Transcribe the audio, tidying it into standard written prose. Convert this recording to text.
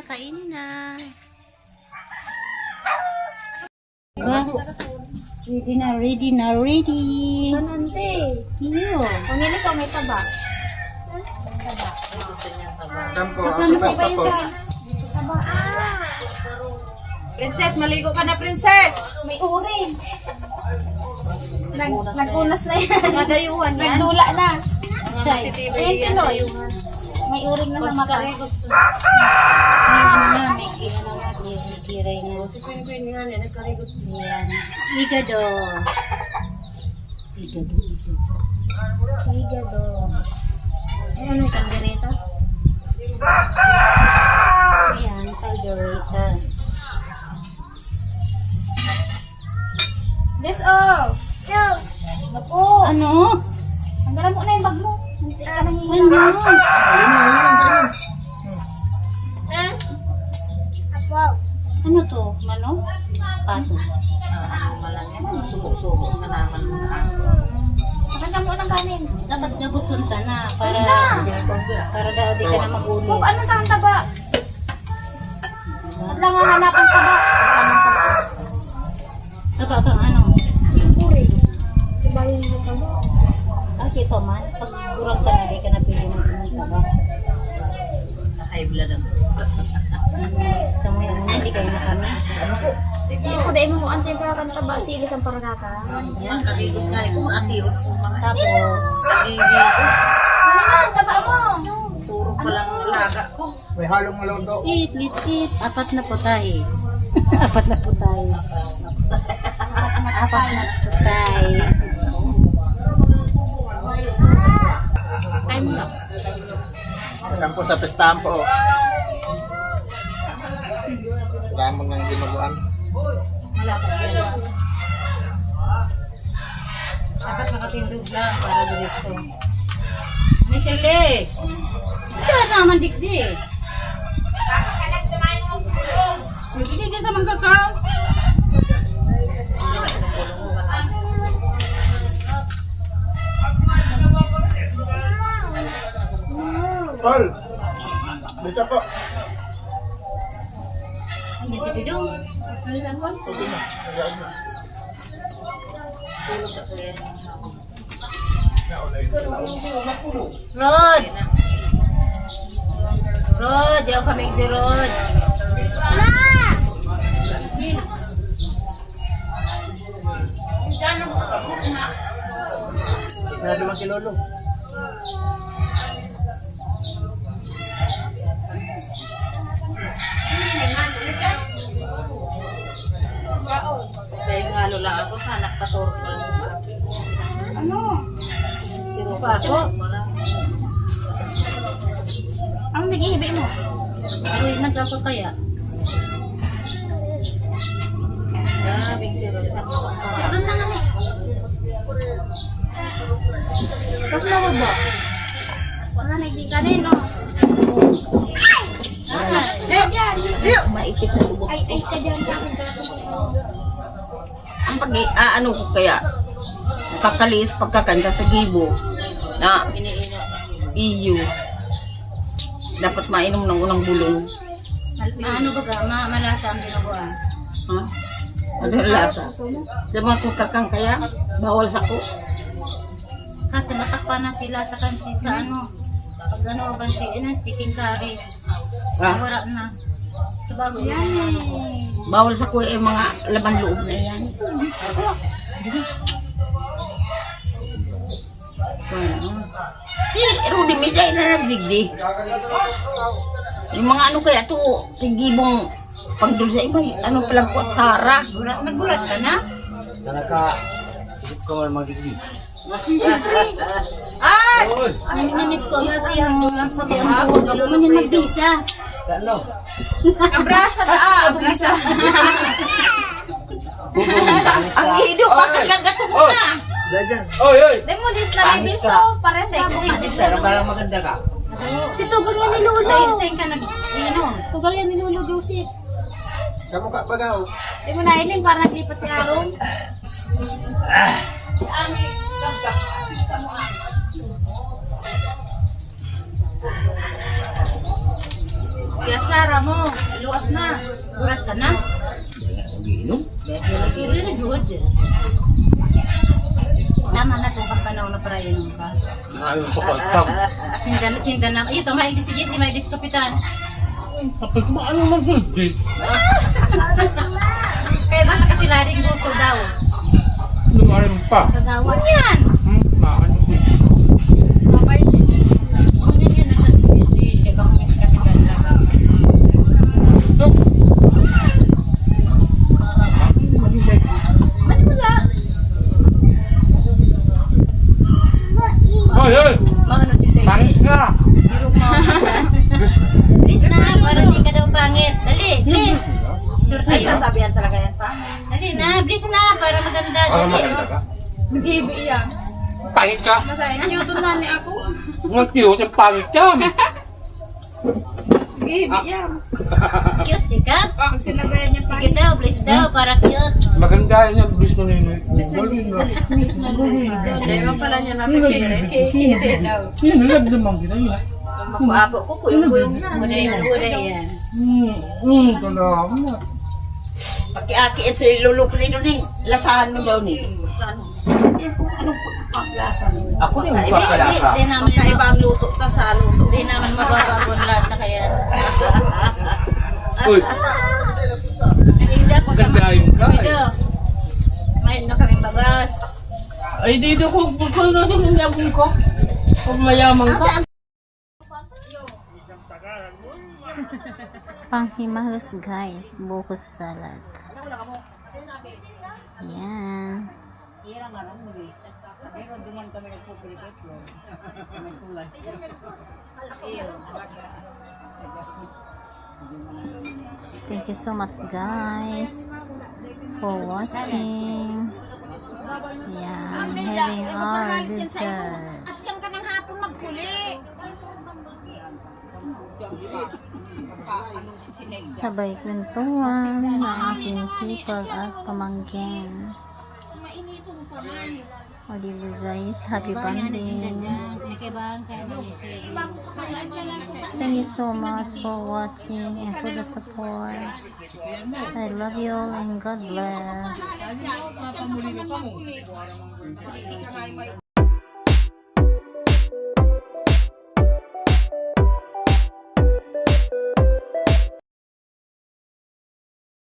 kain na. Diba? Ready na, ready na, ready. Manante. Iyo. Pangilis o may taba? Tampo, Ano ako ba pa po. Taba. Princess, maligo ka na, princess! May urin. Nagpunas na yan. Madayuhan yan. Nagdula na. Say. Ayan, Tinoy. May urin na sa mata. May kiray na. Si Queen nga niya, nagkarigot. Ayan. Igado. Igado. Higado. Ano yung kaldereta? Ayan, kaldereta. Let's off. Naku. Ano? Tanggalan mo na yung bag mo. Hindi ka nang Ano? hihinga. Ano to? Mano? Pato. Subo-subo sa naman mga ako. Maganda mo ng kanin. Dapat gabusunta na para daw di ka na magulit. Kung anong tang taba? At lang ang hanapan taba. Taba kang ano? Urin. Diba yung taba? Okay pa man. Pag kurang ka na, di ka na pili ng taba. High blood ako. Sa mga hindi kayo na kami. Ako dahil mo ang tempera kan taba. Silis ang paranata. Yan, karigot nga. Kung atiot po mga Tapos, kagigil. Ano na? Taba mo. Puro palang laga ko. May halong lodo. let's eat. Apat na po tayo. Apat na po tayo. Apat na po tayo. Time lang. Tampo sa pistahan po. Ramon ng ginuguan. Wala pa yan. Dapat nakatindog lang para diretso. May Shirley! Diyan naman dikdi. Hindi ka sa manggagaw. Tol! Bisa po. Hindi si Pidong. Rod! Rod! Yaw kaming di Rod. Sana naman kilolo. Dahil nga lula ako, hanak pa toro pa lang. Ano? Siro Pa po. Ang nag-ihibi mo? Pero nagkako kaya. Daming siro. Saan ko ang Sa doon na nga ni. Tapos na ba? Wala nagdi kanin, no? maipit na lubok. Ay, ka dyan. Ang ano ko kaya, kakalis pagkakanta sa gibo na iyo. Dapat mainom ng unang bulong. Ano ba ka? Malasa ang ginagawa. Ha? Ano yung lasa? Diba kung kakang kaya, bawal sa ko. Kasi matakpan na sila sa kansi sa ano. Pag ano, kansi, chicken curry. Ha? Wala na. Sa bago yan Bawal sa ko yung mga laman loob na yan. Si Rudy Miday na nagdigdig. Yung mga ano kaya to, tigibong pagdul sa iba, ano palang po at Sara. Nagulat ka na? Tanaka, isip ko man magiging. Ay! Ay, namiss ko yung puti ang buhok. Ako man yan magbisa. Ano? Abrasa ta, abrasa. Ang hido, makagagato mo na. Dayan. Oy, oy! Dahil mo, dis na Pangit ribis ka. ko. Para sexy. Isa na parang maganda ka. Si Tugang yan ni Lolo. Sa ka nag-inom. Tugang yan ni Lolo Joseph. Kamu ka bagaw. Di mo nailin para naglipat si Aaron. Kaya tsara mo, iluwas na. Urat ka na. Giinom? Very good. Tama na itong kapanaw na para yun ka. Ayaw ko pagkam. Sindan na. Ito, maigdi si Jesse, maigdi si Kapitan. Kapag kumaano mag-birthday. Kaya basta kasi laring gusto daw. Lumarin pa. Kagawan yan. Maano ko. Ngunyan yan na si Jesse. Kaya baka may si Kapitan lang. Hoy, hoy! Mga na si Tay. Pangis ka! Please na, para di ka daw pangit. Dali, please. Sure Ay, tayo. sasabihan talaga yan pa. Dali na, please na, para maganda. Para Dali. maganda ka? Nag-iibi yan. Pangit ka! Masaya, newton na ni ako. Nag-cute yung pangit ka! Nag-iibi yan. Cute, di ka? Pag sinabayan niya pa. Sige daw, please daw, para cute. Maganda yan yung bis na ninoy. Hindi mo pala niya napipili. Kisi daw. Hinalab naman kita yun. Makuabo ko, kuyong-kuyong na. Uday yan. Salamat. Paki-akiin sa ilulupli doon eh. Lasahan mo daw ni. Anong paglasa mo? Ako din Hindi, magpakalasa. di naman Magkaiba ang luto ta sa luto. Hindi naman mababago ang lasa kaya. Uy, Hindi ako maganda yung kay. May na kaming bagas. Ay, dito ko. Pagkain natin yung yagong ko. Pag mayaman ka. Panghimagas guys, buko salad. Yan. Thank you so much guys for watching. Yan, having our dessert. Diyan ka ng hapon magkuli. Sabay kwentuhan ng aking hipag at pamangkin. O diba guys, happy bonding. Thank you so much for watching and for the support. I love you all and God bless.